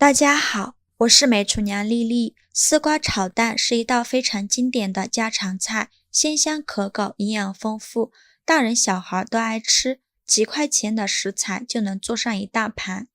大家好，我是美厨娘丽丽。丝瓜炒蛋是一道非常经典的家常菜，鲜香可口，营养丰富，大人小孩都爱吃。几块钱的食材就能做上一大盘。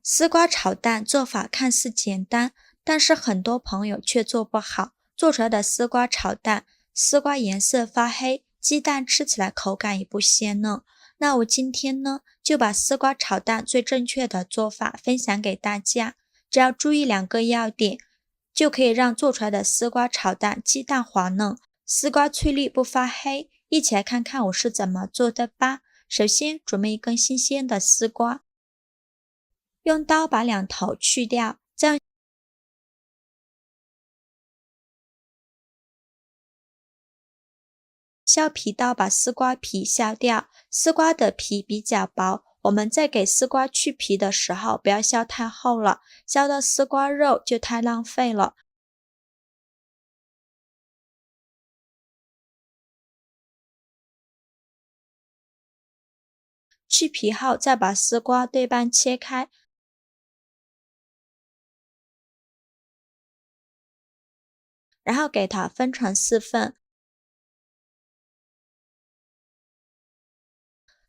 丝瓜炒蛋做法看似简单，但是很多朋友却做不好。做出来的丝瓜炒蛋，丝瓜颜色发黑，鸡蛋吃起来口感也不鲜嫩。那我今天呢，就把丝瓜炒蛋最正确的做法分享给大家。只要注意2个要点，就可以让做出来的丝瓜炒蛋鸡蛋滑嫩，丝瓜翠绿不发黑。一起来看看我是怎么做的吧。首先准备一根新鲜的丝瓜，用刀把2头去掉，再用削皮刀把丝瓜皮削掉。丝瓜的皮比较薄，我们在给丝瓜去皮的时候不要削太厚了，削到丝瓜肉就太浪费了。去皮后再把丝瓜对半切开，然后给它分成4份，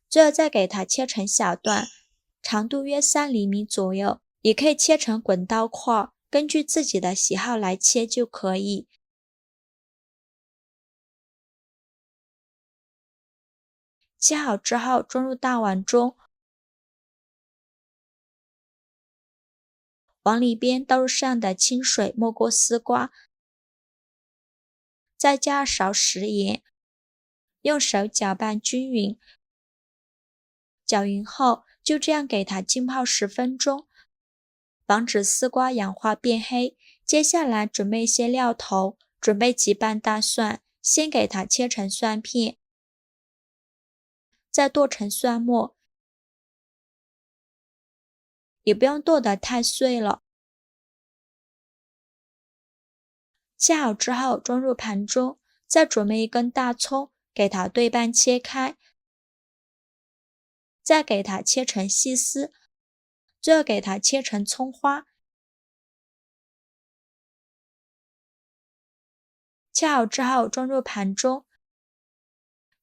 最后再给它切成小段，长度约3厘米左右，也可以切成滚刀块，根据自己的喜好来切就可以。切好之后装入大碗中，往里边倒入适量的清水，没过丝瓜，再加2勺食盐，用手搅拌均匀。搅匀后，就这样给它浸泡10分钟，防止丝瓜氧化变黑。接下来准备一些料头，准备几瓣大蒜，先给它切成蒜片，再剁成蒜末，也不用剁得太碎了。切好之后装入盘中，再准备一根大葱，给它对半切开，再给它切成细丝，最后给它切成葱花。切好之后装入盘中，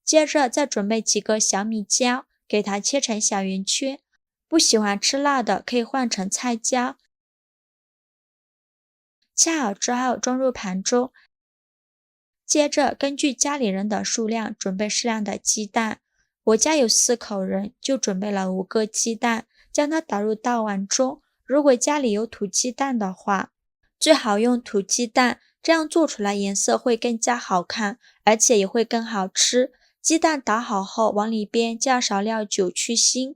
接着再准备几个小米椒，给它切成小圆圈。不喜欢吃辣的可以换成菜椒。切好之后装入盘中，接着根据家里人的数量准备适量的鸡蛋。我家有4口人，就准备了5个鸡蛋，将它打入大碗中。如果家里有土鸡蛋的话，最好用土鸡蛋，这样做出来颜色会更加好看，而且也会更好吃。鸡蛋打好后，往里边加勺料酒去腥，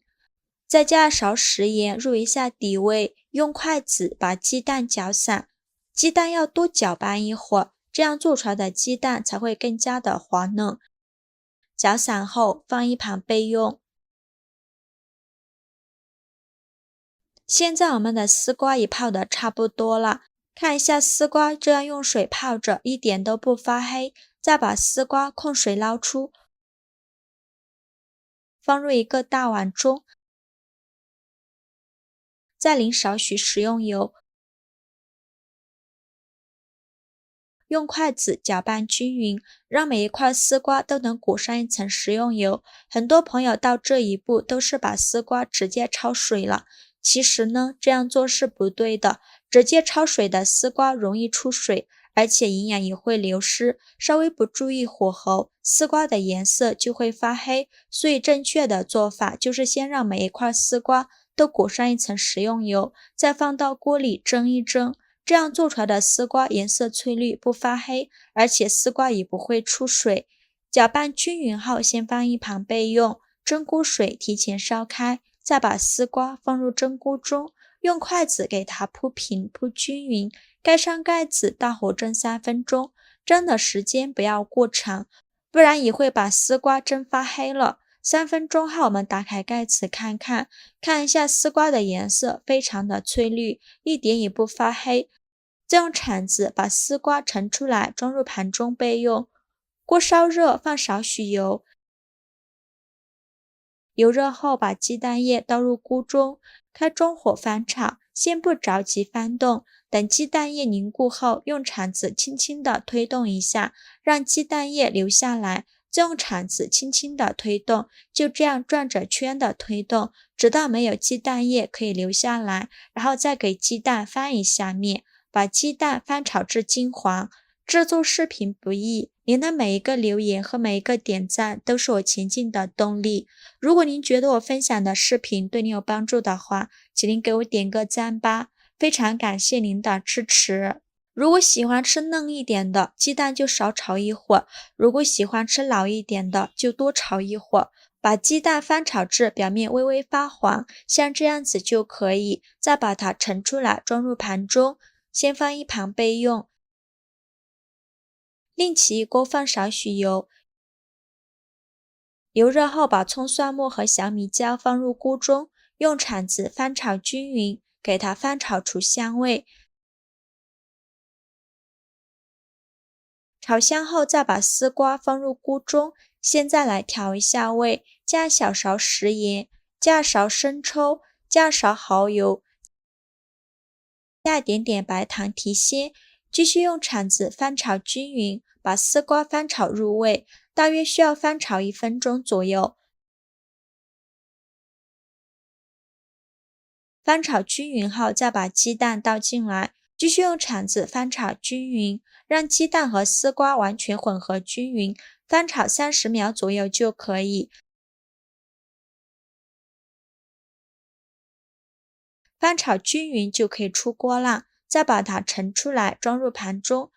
再加勺食盐入一下底味，用筷子把鸡蛋搅散。鸡蛋要多搅拌一会儿，这样做出来的鸡蛋才会更加的滑嫩。搅散后放一旁备用。现在我们的丝瓜也泡得差不多了，看一下丝瓜这样用水泡着，一点都不发黑。再把丝瓜控水捞出，放入一个大碗中，再淋少许食用油，用筷子搅拌均匀，让每一块丝瓜都能裹上一层食用油。很多朋友到这一步都是把丝瓜直接焯水了，其实呢，这样做是不对的。直接焯水的丝瓜容易出水，而且营养也会流失。稍微不注意火候，丝瓜的颜色就会发黑。所以正确的做法就是先让每一块丝瓜都裹上一层食用油，再放到锅里蒸一蒸。这样做出来的丝瓜颜色翠绿不发黑，而且丝瓜也不会出水。搅拌均匀后先放一旁备用，蒸锅水提前烧开，再把丝瓜放入蒸锅中，用筷子给它铺平铺均匀，盖上盖子大火蒸3分钟，蒸的时间不要过长，不然也会把丝瓜蒸发黑了。3分钟后我们打开盖子看看，看一下丝瓜的颜色非常的翠绿，一点也不发黑。再用铲子把丝瓜盛出来，装入盘中备用。锅烧热，放少许油，油热后把鸡蛋液倒入锅中，开中火翻炒，先不着急翻动，等鸡蛋液凝固后，用铲子轻轻地推动一下，让鸡蛋液流下来，再用铲子轻轻地推动，就这样转着圈的推动，直到没有鸡蛋液可以流下来，然后再给鸡蛋翻一下面，把鸡蛋翻炒至金黄。制作视频不易，您的每一个留言和每一个点赞都是我前进的动力。如果您觉得我分享的视频对您有帮助的话，请您给我点个赞吧，非常感谢您的支持。如果喜欢吃嫩一点的，鸡蛋就少炒一会儿；如果喜欢吃老一点的，就多炒一会儿。把鸡蛋翻炒至表面微微发黄，像这样子就可以，再把它盛出来装入盘中，先放一旁备用。另起一锅放少许油，油热后把葱蒜末和小米椒放入锅中，用铲子翻炒均匀，给它翻炒出香味。炒香后再把丝瓜放入锅中，现在来调一下味，加小勺食盐，加勺生抽，加勺蚝油，加一点点白糖提鲜，继续用铲子翻炒均匀，把丝瓜翻炒入味，大约需要翻炒1分钟左右。翻炒均匀后，再把鸡蛋倒进来，继续用铲子翻炒均匀，让鸡蛋和丝瓜完全混合均匀，翻炒30秒左右就可以。翻炒均匀就可以出锅啦，再把它盛出来装入盘中。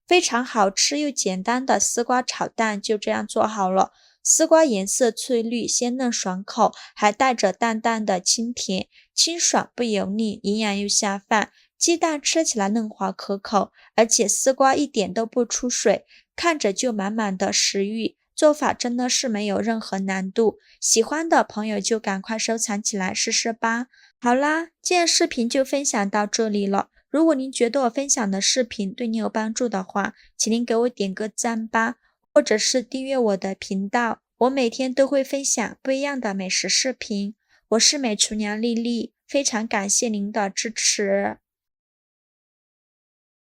非常好吃又简单的丝瓜炒蛋就这样做好了。丝瓜颜色翠绿，鲜嫩爽口，还带着淡淡的清甜，清爽不油腻，营养又下饭。鸡蛋吃起来嫩滑可口，而且丝瓜一点都不出水，看着就满满的食欲。做法真的是没有任何难度，喜欢的朋友就赶快收藏起来试试吧。好啦，今天视频就分享到这里了。如果您觉得我分享的视频对你有帮助的话，请您给我点个赞吧，或者是订阅我的频道，我每天都会分享不一样的美食视频。我是美厨娘丽丽，非常感谢您的支持。